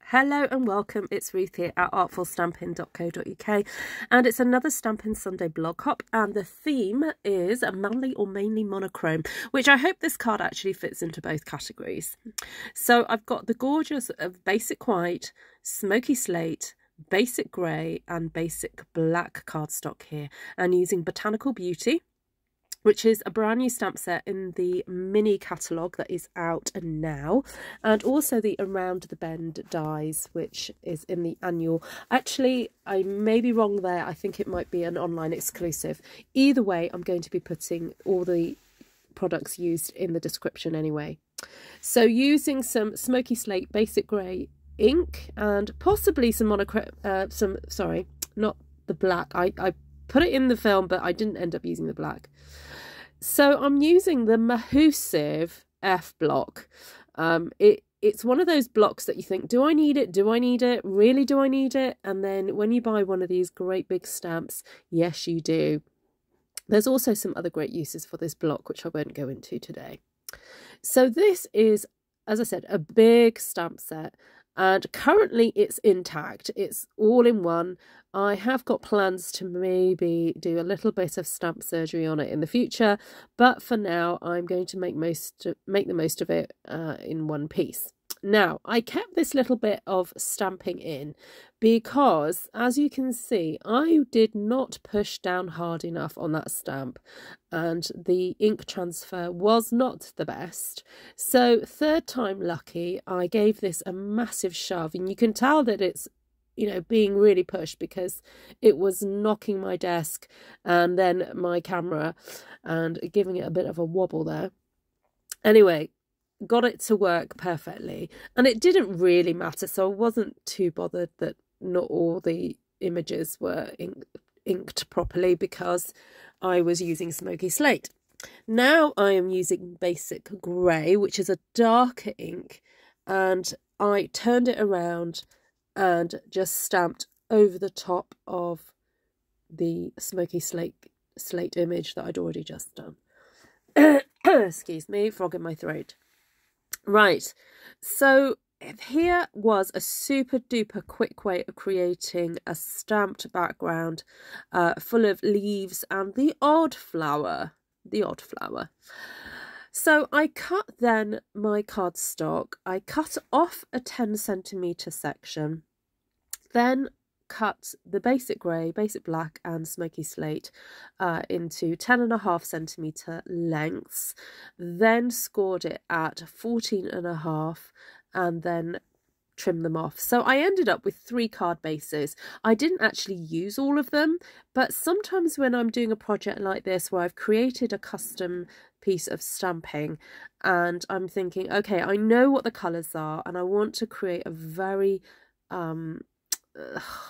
Hello and welcome, it's Ruth here at artfulstampin.co.uk and it's another Stampin' Sunday blog hop, and the theme is manly or mainly monochrome, which I hope this card actually fits into both categories. So I've got the gorgeous basic white, smoky slate, basic grey and basic black cardstock here, and using Botanical Beauty, which is a brand new stamp set in the mini catalogue that is out now, and also the Around the Bend dies, which is in the annual. Actually, I may be wrong there. I think it might be an online exclusive. Either way, I'm going to be putting all the products used in the description anyway. So using some smoky slate basic grey ink and possibly some monochrome, sorry, not the black. I put it in the film, but I didn't end up using the black. So I'm using the Mahusive F block. It's one of those blocks that you think, do I need it? Do I need it? Really, do I need it? And then when you buy one of these great big stamps, yes, you do. There's also some other great uses for this block, which I won't go into today. So this is, as I said, a big stamp set. And currently it's intact. It's all in one. I have got plans to maybe do a little bit of stamp surgery on it in the future, but for now I'm going to make the most of it in one piece. Now, I kept this little bit of stamping in because, as you can see, I did not push down hard enough on that stamp and the ink transfer was not the best. So third time lucky, I gave this a massive shove, and you can tell that it's, you know, being really pushed because it was knocking my desk and then my camera and giving it a bit of a wobble there. Anyway, got it to work perfectly, and it didn't really matter, so I wasn't too bothered that not all the images were inked properly because I was using smoky slate. Now I am using basic grey, which is a darker ink, and I turned it around and just stamped over the top of the smoky slate image that I'd already just done. Excuse me, frog in my throat. Right, so here was a super duper quick way of creating a stamped background full of leaves and the odd flower. So I cut then my cardstock. I cut off a 10cm section, then cut the basic grey, basic black and smoky slate into 10.5cm lengths, then scored it at 14.5 and then trim them off. So I ended up with 3 card bases. I didn't actually use all of them, but sometimes when I'm doing a project like this where I've created a custom piece of stamping and I'm thinking, okay, I know what the colours are and I want to create a very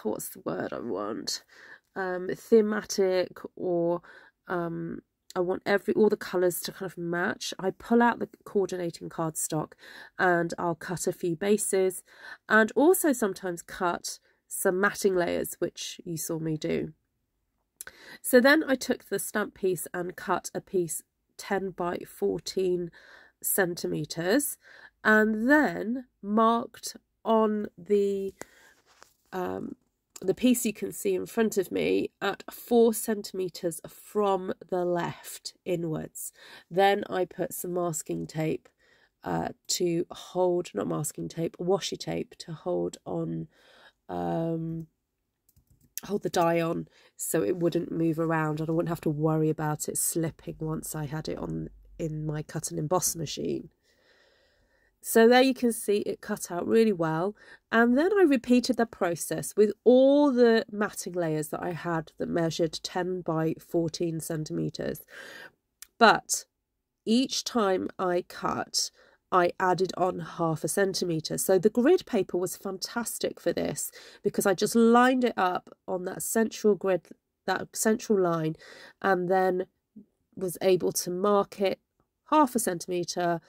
what's the word I want? Thematic, or I want all the colours to kind of match. I pull out the coordinating cardstock and I'll cut a few bases, and also sometimes cut some matting layers, which you saw me do. So then I took the stamp piece and cut a piece 10 by 14 centimetres and then marked on the piece you can see in front of me at 4 centimetres from the left inwards. Then I put some masking tape to hold, not masking tape, washi tape to hold on, hold the die on so it wouldn't move around and I wouldn't have to worry about it slipping once I had it on in my cut and emboss machine. So there you can see it cut out really well, and then I repeated the process with all the matting layers that I had that measured 10 by 14 centimetres. But each time I cut, I added on 0.5 centimetre. So the grid paper was fantastic for this because I just lined it up on that central grid, that central line, and then was able to mark it 0.5 centimetre,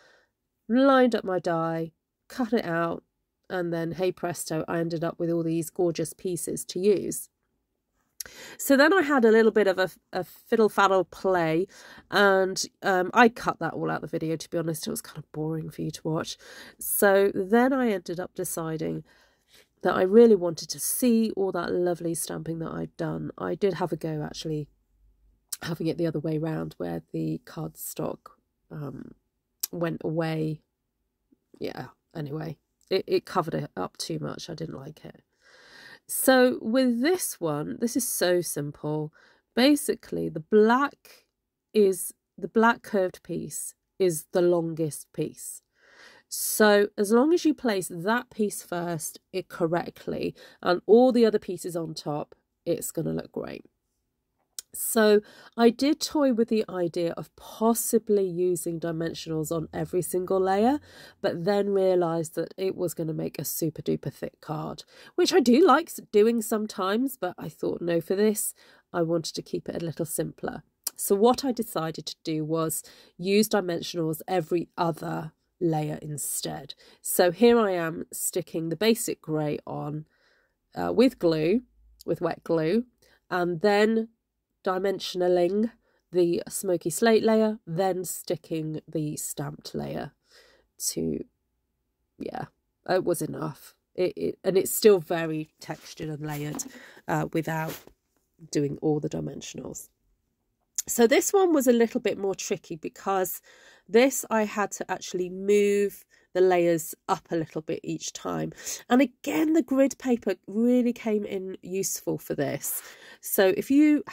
lined up my die, cut it out, and then hey presto, I ended up with all these gorgeous pieces to use. So then I had a little bit of a fiddle-faddle play, and I cut that all out of the video, to be honest. It was kind of boring for you to watch. So then I ended up deciding that I really wanted to see all that lovely stamping that I'd done. I did have a go actually having it the other way round, where the cardstock went away. Yeah, anyway, it covered it up too much. I didn't like it. So with this one, this is so simple. Basically, the black curved piece is the longest piece. So as long as you place that piece first correctly and all the other pieces on top, it's going to look great. So I did toy with the idea of possibly using dimensionals on every single layer, but then realised that it was going to make a super duper thick card, which I do like doing sometimes, but I thought no, for this I wanted to keep it a little simpler. So what I decided to do was use dimensionals every other layer instead. So here I am sticking the basic grey on with wet glue, and then dimensionaling the smoky slate layer, then sticking the stamped layer to, yeah, it was enough. And it's still very textured and layered without doing all the dimensionals. So this one was a little bit more tricky because this I had to actually move the layers up a little bit each time. And again, the grid paper really came in useful for this. So if you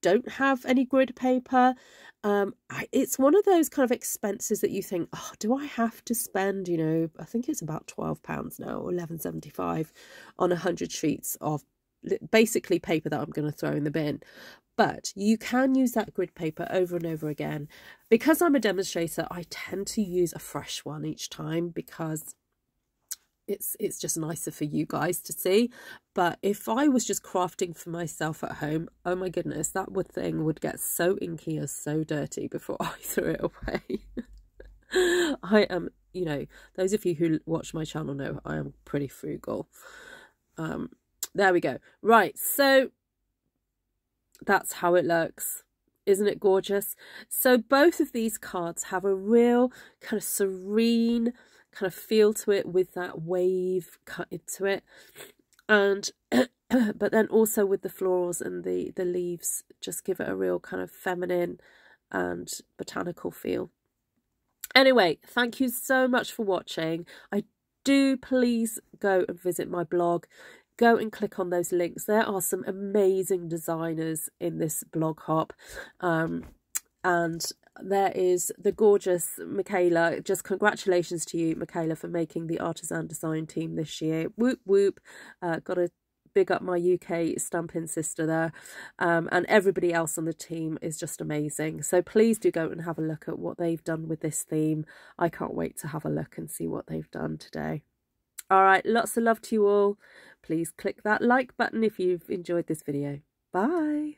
don't have any grid paper, it's one of those kind of expenses that you think, oh, do I have to spend, you know, I think it's about £12 now, or £11.75 on 100 sheets of basically paper that I'm going to throw in the bin. But you can use that grid paper over and over again. Because I'm a demonstrator, I tend to use a fresh one each time because it's just nicer for you guys to see. But if I was just crafting for myself at home, oh my goodness, that thing would get so inky or so dirty before I threw it away. I am, you know, those of you who watch my channel know I am pretty frugal. There we go. Right, so that's how it looks. Isn't it gorgeous? So both of these cards have a real kind of serene kind of feel to it with that wave cut into it, and but then also with the florals and the leaves just give it a real kind of feminine and botanical feel. Anyway, thank you so much for watching. I do please go and visit my blog. Go and click on those links. There are some amazing designers in this blog hop, and there is the gorgeous Michaela. Just congratulations to you, Michaela, for making the artisan design team this year. Whoop whoop. Got to big up my UK Stampin' sister there, and everybody else on the team is just amazing. So please do go and have a look at what they've done with this theme. I can't wait to have a look and see what they've done today. All right, lots of love to you all. Please click that like button if you've enjoyed this video. Bye.